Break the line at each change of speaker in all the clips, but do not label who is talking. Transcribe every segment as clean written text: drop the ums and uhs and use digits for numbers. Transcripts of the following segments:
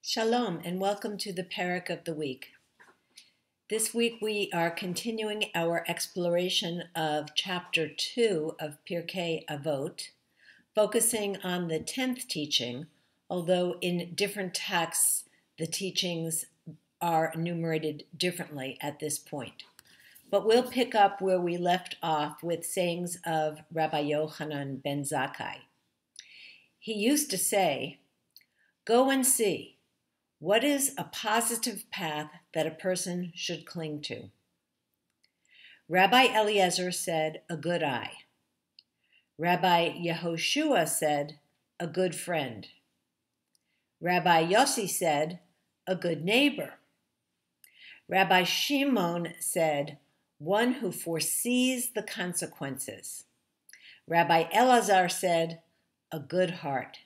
Shalom and welcome to the Parak of the Week. This week we are continuing our exploration of Chapter 2 of Pirke Avot, focusing on the 10th teaching, although in different texts the teachings are enumerated differently at this point. But we'll pick up where we left off with sayings of Rabbi Yochanan ben Zakkai. He used to say, "Go and see. What is a positive path that a person should cling to?" Rabbi Eliezer said, "A good eye." Rabbi Yehoshua said, "A good friend." Rabbi Yosi said, "A good neighbor." Rabbi Shimon said, "One who foresees the consequences." Rabbi Elazar said, "A good heart."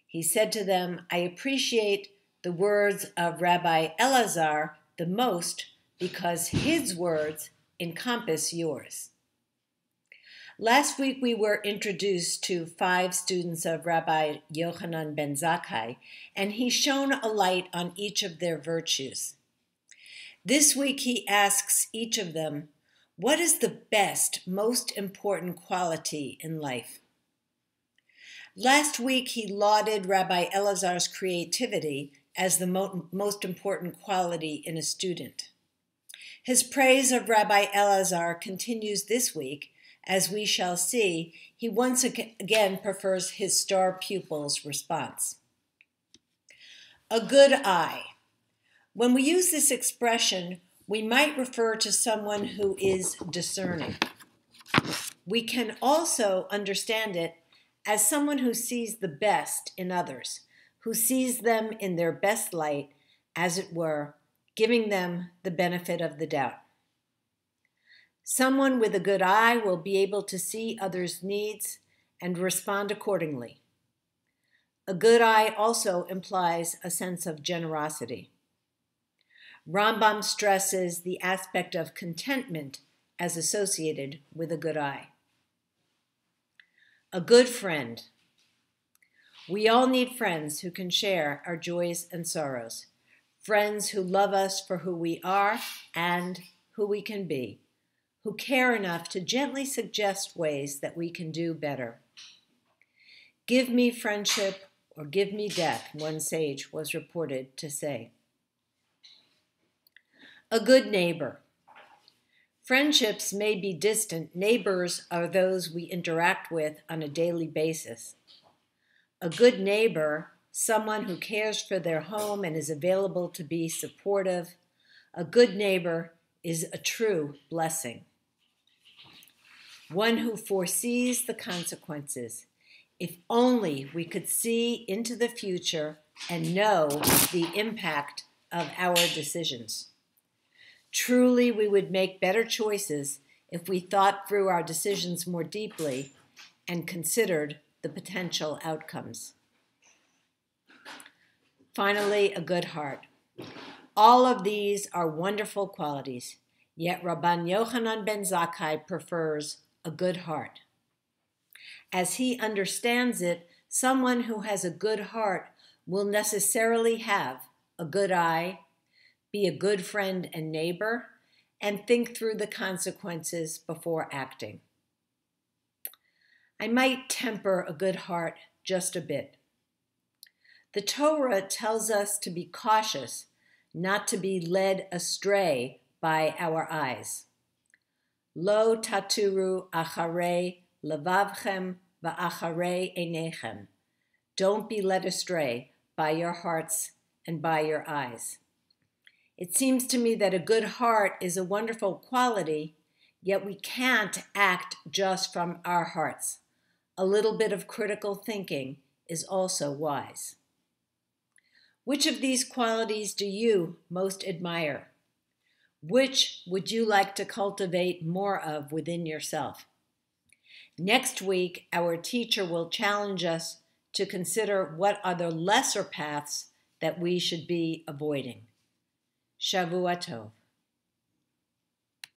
He said to them, "I appreciate the words of Rabbi Elazar the most because his words encompass yours." Last week we were introduced to 5 students of Rabbi Yochanan ben Zakkai, and he shone a light on each of their virtues. This week he asks each of them, what is the best, most important quality in life? Last week, he lauded Rabbi Elazar's creativity as the most important quality in a student. His praise of Rabbi Elazar continues this week. As we shall see, he once again prefers his star pupil's response. A good eye. When we use this expression, we might refer to someone who is discerning. We can also understand it as someone who sees the best in others, who sees them in their best light, as it were, giving them the benefit of the doubt. Someone with a good eye will be able to see others' needs and respond accordingly. A good eye also implies a sense of generosity. Rambam stresses the aspect of contentment as associated with a good eye. A good friend. We all need friends who can share our joys and sorrows, friends who love us for who we are and who we can be, who care enough to gently suggest ways that we can do better. Give me friendship or give me death, one sage was reported to say. A good neighbor. Friendships may be distant. Neighbors are those we interact with on a daily basis. A good neighbor, someone who cares for their home and is available to be supportive. A good neighbor is a true blessing. One who foresees the consequences. If only we could see into the future and know the impact of our decisions. Truly, we would make better choices if we thought through our decisions more deeply and considered the potential outcomes. Finally, a good heart. All of these are wonderful qualities, yet Rabbi Yochanan ben Zakkai prefers a good heart. As he understands it, someone who has a good heart will necessarily have a good eye, be a good friend and neighbor, and think through the consequences before acting. I might temper a good heart just a bit. The Torah tells us to be cautious, not to be led astray by our eyes. Lo taturu acharei levavchem va'acharei einechem. Don't be led astray by your hearts and by your eyes. It seems to me that a good heart is a wonderful quality, yet we can't act just from our hearts. A little bit of critical thinking is also wise. Which of these qualities do you most admire? Which would you like to cultivate more of within yourself? Next week, our teacher will challenge us to consider what are the lesser paths that we should be avoiding. Shavua Tov.